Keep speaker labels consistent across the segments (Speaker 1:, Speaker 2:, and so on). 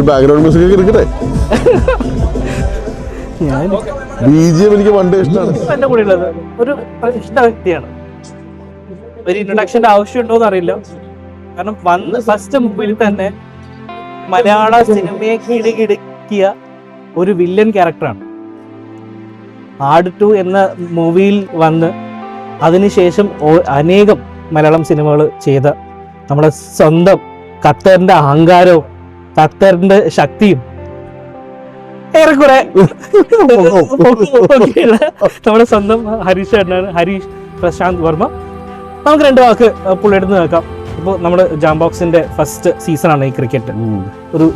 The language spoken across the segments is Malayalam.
Speaker 1: ഒരു ബാക്ക്ഗ്രൗണ്ട് മ്യൂസിക് എടുക്കട്ടെ. BGM എനിക്ക് പണ്ട് ഇഷ്ടമാണ്.
Speaker 2: എന്റെ കൂടെ ഉള്ളത് ഒരു ഇഷ്ട വ്യക്തിയാണ്. ഒരു ഇൻട്രൊഡക്ഷന്റെ ആവശ്യമുണ്ടോന്ന് അറിയില്ല. കാരണം വന്ന് ഫസ്റ്റ് മൂവിയിൽ തന്നെ മലയാള സിനിമയെ കിടുകിടുക്കിയ ഒരു വില്ലൻ ക്യാരക്ടറാണ്. ആട് 2 എന്ന മൂവിയിൽ വന്ന് അതിനുശേഷം അനേകം മലയാളം സിനിമകൾ ചെയ്ത നമ്മുടെ സ്വന്തം ഖത്തറിന്റെ അഹങ്കാരവും ഖത്തറിന്റെ ശക്തിയും ഏറെക്കുറെ നമ്മുടെ സ്വന്തം ഹരീഷ് പ്രശാന്ത് വർമ്മ. നമുക്ക് 2 വാക്ക് പുള്ളിയെടുത്ത് നോക്കാം. ഇപ്പോൾ നമ്മുടെ ജാംബോക്സിന്റെ ഫസ്റ്റ് സീസണാണ് ഈ ക്രിക്കറ്റ്. ഒരു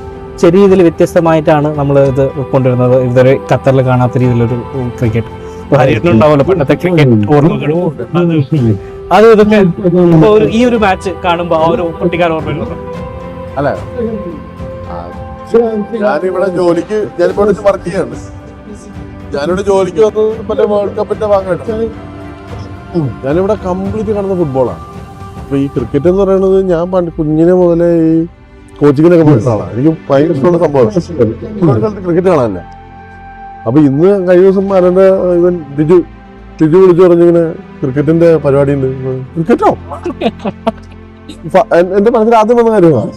Speaker 2: ചെറിയ രീതിയിൽ വ്യത്യസ്തമായിട്ടാണ് നമ്മൾ ഇത് കൊണ്ടുവരുന്നത്. ഇതുവരെ ഖത്തറിൽ കാണാത്ത രീതിയിലൊരു ക്രിക്കറ്റ് ഉണ്ടാവുമല്ലോ പണ്ടത്തെ ക്രിക്കറ്റ് ഓർമ്മകളും അത് ഇതൊക്കെ. ഈ ഒരു മാച്ച് കാണുമ്പോൾ ആ ഒരു കുട്ടിക്കാർ ഓർമ്മ
Speaker 1: അല്ല, ഞാനിവിടെ ജോലിക്ക് വർക്ക് ചെയ്യാണ്. ഞാനിവിടെ ജോലിക്ക് വന്നത് മറ്റേ വേൾഡ് കപ്പിന്റെ ഭാഗമായിട്ടാണ്. ഞാനിവിടെ കംപ്ലീറ്റ് കാണുന്ന ഫുട്ബോളാണ്. അപ്പൊ ഈ ക്രിക്കറ്റ് എന്ന് പറയുന്നത് ഞാൻ പണ്ട് കുഞ്ഞിനെ മുതലേ ഈ കോച്ചിങ്ങിനൊക്കെ പോയിട്ടുള്ള ആളാണ്. എനിക്ക് ഭയങ്കര ഇഷ്ടമുള്ള സംഭവം. ക്രിക്കറ്റ് കാണാനല്ല. അപ്പൊ ഇന്ന് കഴിഞ്ഞ ദിവസം അവരുടെ ഇവൻ ടിജു വിളിച്ചു പറഞ്ഞിങ്ങനെ ക്രിക്കറ്റിന്റെ പരിപാടി ഉണ്ട്. ക്രിക്കറ്റോ? എന്റെ മനസ്സിൽ ആദ്യം വന്ന കാര്യമാണ്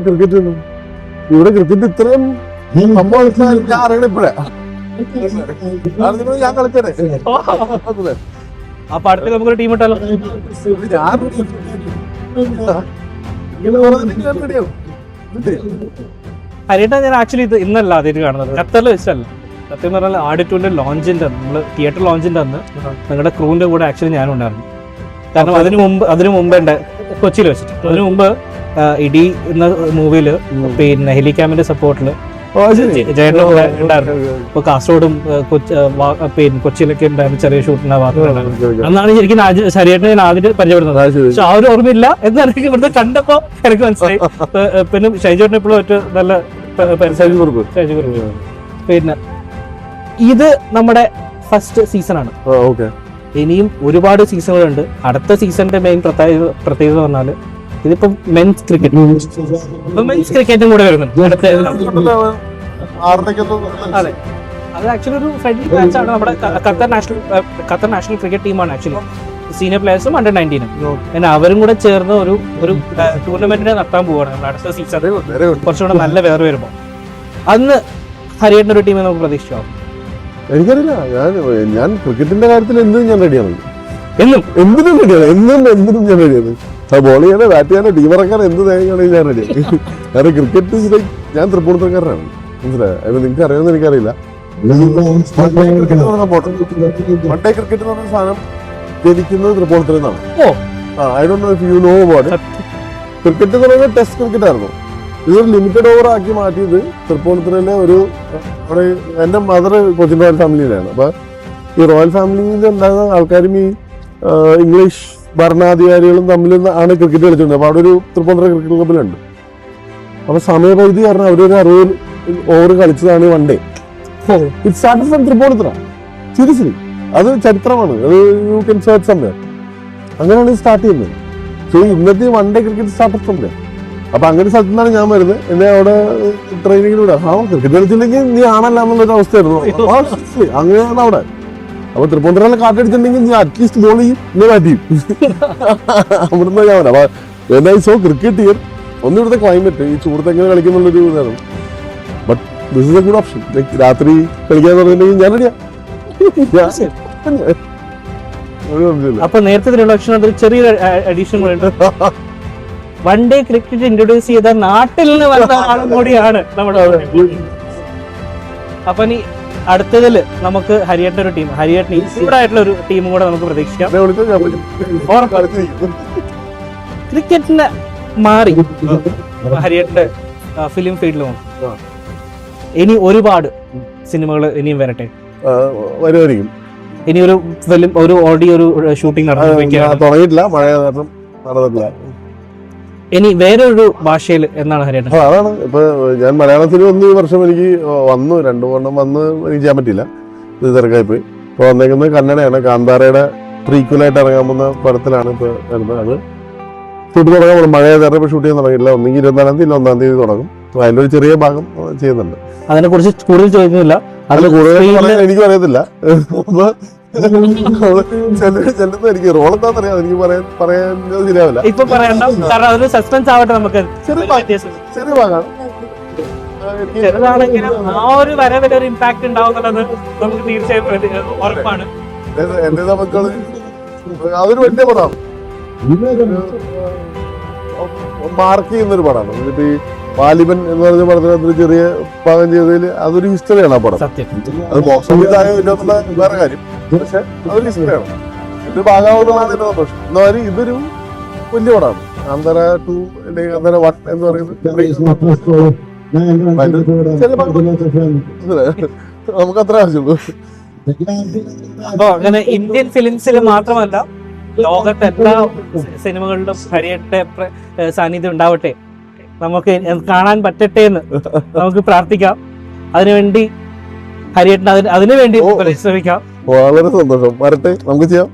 Speaker 1: ക്രിക്കറ്റ്. ഇവിടെ ക്രിക്കറ്റ് ഇത്രയും സംഭവം ഞാൻ അറിയണ ഇപ്പഴേ. ഞാൻ കളിച്ചേ.
Speaker 2: അപ്പൊ അടുത്ത നമുക്കൊരു ടീം ഇട്ടാലോ? ഹരിയേട്ടാ, ഞാൻ ആക്ച്വലി ഇത് ഇന്നല്ല ആദ്യമായിട്ട് കാണുന്നത്. ഖത്തറിൽ വെച്ചല്ല. സത്യം പറഞ്ഞാൽ ആട് 2 ലോഞ്ചിന്റെ നമ്മള് തിയേറ്റർ ലോഞ്ചിന്റെ അന്ന് നിങ്ങളുടെ ക്രൂവിന്റെ കൂടെ ആക്ച്വലി ഞാനും ഉണ്ടായിരുന്നു. കാരണം അതിനു മുമ്പ് കൊച്ചിയിൽ വെച്ചിട്ട് അതിനു മുമ്പ് ഇടി എന്ന മൂവിയില് പിന്നെ ഹെലികാമിന്റെ സപ്പോർട്ടില് ജയന്റെ കൂടെ ഉണ്ടായിരുന്നു. ഇപ്പൊ കാസർഗോഡും കൊച്ചിയിലൊക്കെ ഉണ്ടായിരുന്നു ചെറിയ ഷൂട്ടിന്റെ ഭാഗത്തുണ്ടായിരുന്നു. അന്നാണ് ശരിക്കും ശരീരത്തെ ഞാൻ ആദ്യം പരിചയപ്പെടുന്നത്. പക്ഷെ ആ ഒരു ഓർമ്മയില്ല എന്ന് എനിക്ക് ഇവിടുത്തെ കണ്ടപ്പോ എനിക്ക് മനസ്സിലായി. പിന്നെ ഷൈജോട്ടിന് എപ്പോഴും ഏറ്റവും നല്ല പിന്നെ ഇത് നമ്മുടെ ഫസ്റ്റ് സീസണാണ്. ഇനിയും ഒരുപാട് സീസണുകളുണ്ട്. അടുത്ത സീസണിന്റെ മെയിൻ പ്രത്യേകത പറഞ്ഞാല് ഇതിപ്പോ മെൻസ് ക്രിക്കറ്റും കൂടെ വരുന്നുണ്ട്. അതെ, അത് ആക്ച്വലി ഒരു ഫ്രണ്ട്ലി മാച്ചാണ്. നമ്മുടെ ഖത്തർ നാഷണൽ ക്രിക്കറ്റ് ടീമാണ് ആക്ച്വലി. സീനിയർ പ്ലേയേഴ്സും അണ്ടർ-19 പിന്നെ അവരും കൂടെ ചേർന്ന് ഒരു ടൂർണമെന്റിനെ നടത്താൻ പോവുകയാണ് നമ്മുടെ അടുത്ത സീസൺ. കുറച്ചുകൂടെ നല്ല വേറെ വരുമ്പോൾ അന്ന് ഹരിയേട്ടൻ്റെ ഒരു ടീമിനെ നമുക്ക് പ്രതീക്ഷിക്കാം.
Speaker 1: എനിക്കറിയില്ല. ഞാൻ ക്രിക്കറ്റിന്റെ കാര്യത്തിൽ എന്തും ഞാൻ റെഡിയാണ്. എന്തിനും റെഡിയാണ്. എന്തിനും ഞാൻ റെഡിയാണ്. ബോൾ ചെയ്യാനോ ബാറ്റ് ചെയ്യാനോ ടീമിറക്കാനോ എന്ത് തേങ്ങയാണെങ്കിൽ ഞാൻ റെഡിയാണ്. കാരണം ക്രിക്കറ്റ് ഞാൻ തൃപ്പൂണിത്തുറക്കാരനാണ്. മനസ്സിലായോ? നിങ്ങൾക്ക് അറിയാമെന്ന് എനിക്കറിയില്ല. വൺ ഡേ ക്രിക്കറ്റ് എന്ന് പറഞ്ഞ സാധനം ജനിക്കുന്നത് തൃപ്പൂണിത്തുറയിൽ നിന്നാണ്. I don't know if you know about it. Cricket എന്ന് പറയുന്നത് ടെസ്റ്റ് ക്രിക്കറ്റ് ആയിരുന്നു. ഇതൊരു ലിമിറ്റഡ് ഓവർ ആക്കി മാറ്റിയത് തൃപ്പൂണിത്തുറയിലെ അവിടെ എൻ്റെ മദർ കൊച്ചിൻ റോയൽ ഫാമിലിയിലാണ്. അപ്പൊ ഈ റോയൽ ഫാമിലിയിൽ ഉണ്ടാകുന്ന ആൾക്കാരും ഈ ഇംഗ്ലീഷ് ഭരണാധികാരികളും തമ്മിൽ ആണ് ക്രിക്കറ്റ് കളിച്ചിട്ടുണ്ട്. അപ്പൊ അവിടെ ഒരു തൃപ്പൂണിത്തുറ ക്രിക്കറ്റ് ക്ലബിലുണ്ട്. അപ്പൊ സമയപരിധി കാരണം അവരൊരു 60 ഓവർ കളിച്ചതാണ് one day. It started from Tripunithura. Seriously അത് ചരിത്രമാണ്. അത് യു കെൻ സെർച്ച് സംവെയർ. അങ്ങനെയാണ് സ്റ്റാർട്ട് ചെയ്യുന്നത്. സോ ഇന്നത്തെ one day cricket started from there. അപ്പൊ അങ്ങനെ സ്ഥലത്തു നിന്നാണ് ഞാൻ വരുന്നത്. എന്നെ അവിടെ ട്രെയിനിങ്ങിലൂടെ ക്രിക്കറ്റ് കളിച്ചിട്ടുണ്ടെങ്കിൽ നീ ആണല്ല എന്നുള്ളൊരു അവസ്ഥയായിരുന്നു. അങ്ങനെയാണ് അവിടെ. അപ്പൊ തൃപ്പൂണിത്തുറയിലെ കാറ്റടിച്ചിട്ടുണ്ടെങ്കിൽ നീ അറ്റ്ലീസ്റ്റ് ബോൾ ചെയ്യും, ഇന്നെ ബാറ്റ് ചെയ്യും. അവിടുന്ന് ഞാൻ പറയാം. അപ്പൊ എന്താ സോ ക്രിക്കറ്റ് ഇയർ ഒന്നും ഇവിടുത്തെ ക്ലൈമറ്റ് ഈ ചൂടത്ത് എങ്ങനെ കളിക്കുന്നുള്ളൊരു ഇതാണ്. But this is A good option. രാത്രി കളിക്കാന്ന് പറഞ്ഞിട്ടുണ്ടെങ്കിൽ ഞാൻ റെഡിയാ.
Speaker 2: അപ്പൊ നേരത്തെ ഇൻട്രൊഡക്ഷൻ ചെറിയൊരു അഡീഷൻ കൂടെ ഉണ്ട്. വൺ ഡേ ക്രിക്കറ്റ് ഇൻട്രൊഡ്യൂസ് ചെയ്ത നാട്ടിൽ നിന്ന് വന്ന ആളും കൂടിയാണ് നമ്മുടെ. അപ്പൊ ഇനി അടുത്തതില് നമുക്ക് ഹരിയേട്ടൻ്റെ ഒരു ടീം, ഹരിയേട്ടൻ ഇൻക്ലൂഡ് ആയിട്ടുള്ള ഒരു ടീം കൂടെ നമുക്ക് പ്രതീക്ഷിക്കാം. ക്രിക്കറ്റിന് മാറി ഹരിയേട്ടന്റെ ഫിലിം ഫീൽഡിൽ നോക്കും. ഇനി ഒരുപാട് സിനിമകൾ ഇനിയും വരട്ടെ. ഇനി ഒരു ഫിലിം ഓൾറെഡി ഒരു ഷൂട്ടിംഗ്
Speaker 1: തുടങ്ങിയിട്ടില്ല. മഴ കാരണം നടന്നിട്ടില്ല.
Speaker 2: ഇനി വേറൊരു ഭാഷയിൽ എന്നാണ് ഹരിയേട്ടൻ?
Speaker 1: അതാണ് ഇപ്പൊ ഞാൻ മലയാളത്തിൽ 1 വർഷം എനിക്ക് വന്നു, 2 കൊല്ലം വന്ന് എനിക്ക് ചെയ്യാൻ പറ്റില്ല. ഇത് തിരക്കായി പോയി. ഇപ്പൊ വന്നേക്കുന്നത് കന്നഡയാണ്. കാന്താരയുടെ പ്രീക്വലായിട്ട് ഇറങ്ങാൻ പോകുന്ന പടത്തിലാണ് ഇപ്പൊ വരുന്നത്. അത് ഷൂട്ട് തുടങ്ങാൻ മഴ കാരണം ഇപ്പൊ ഷൂട്ട് ചെയ്യാൻ തുടങ്ങിയില്ല. ഒന്നെങ്കിൽ 24-ാം തീയതി 1-ാം തീയതി തുടങ്ങും. അതിലൊരു ചെറിയ ഭാഗം ചെയ്യുന്നുണ്ട്.
Speaker 2: അതിനെ കുറിച്ച് കൂടുതൽ ചോദിക്കുന്നില്ല.
Speaker 1: അതിൽ കൂടുതൽ എനിക്കും അറിയത്തില്ല. ചെല്ലുന്ന എനിക്ക് റോൾ എന്താണെന്നറിയാം, എനിക്ക് പറയാൻ ശരിയാവില്ല.
Speaker 2: ഇപ്പൊ പറയണ്ട, കാരണം അതൊരു സസ്പെൻസ് ആവട്ടെ. നമുക്ക്
Speaker 1: ചെറിയ ഭാഗമാണ്,
Speaker 2: ചെറുതാണെങ്കിലും ആ ഒരു വരവിൽ ഒരു ഇമ്പാക്ട് ഉണ്ടാവുന്നുള്ളത് നമുക്ക് തീർച്ചയായും ഉറപ്പാണ്.
Speaker 1: എന്റെ മക്കള് അതൊരു വലിയ പടമാണ്, മാർക്ക് ചെയ്യുന്നൊരു പടമാണ്. എന്നിട്ട് ഈ വാലിബൻ എന്ന് പറഞ്ഞ പടത്തിനകത്ത് ചെറിയ ഭാഗം ചെയ്തതിൽ അതൊരു ഹിസ്റ്ററിയാണ് ആ പടം. അത് ബോക്സ് ഓഫീസ് ആയോ ഇല്ലെന്നുള്ള വേറെ കാര്യം, പക്ഷെ അതൊരു ഹിസ്റ്ററിയാണ്. ഇത് ഭാഗമാവുന്നതാണ് എന്റെ സന്തോഷം. എന്നാലും ഇതൊരു വലിയ പടമാണ്. അന്തര 2 അല്ലെങ്കിൽ അന്തര 1 എന്ന് പറയുന്നത് നമുക്ക് അത്ര ആവശ്യമുള്ളൂ.
Speaker 2: അപ്പൊ അങ്ങനെ ഇന്ത്യൻ ഫിലിംസിൽ മാത്രമല്ല, ലോകത്തെ എല്ലാ സിനിമകളിലും ഹരിയന്റെ സാന്നിധ്യം ഉണ്ടാവട്ടെ, നമുക്ക് കാണാൻ പറ്റട്ടെ എന്ന് നമുക്ക് പ്രാർത്ഥിക്കാം. അതിനുവേണ്ടി ഹരിയേട്ടൻ അതിനുവേണ്ടി പരിശ്രമിക്കാം.
Speaker 1: വളരെ സന്തോഷം. വരട്ടെ, നമുക്ക് ചെയ്യാം.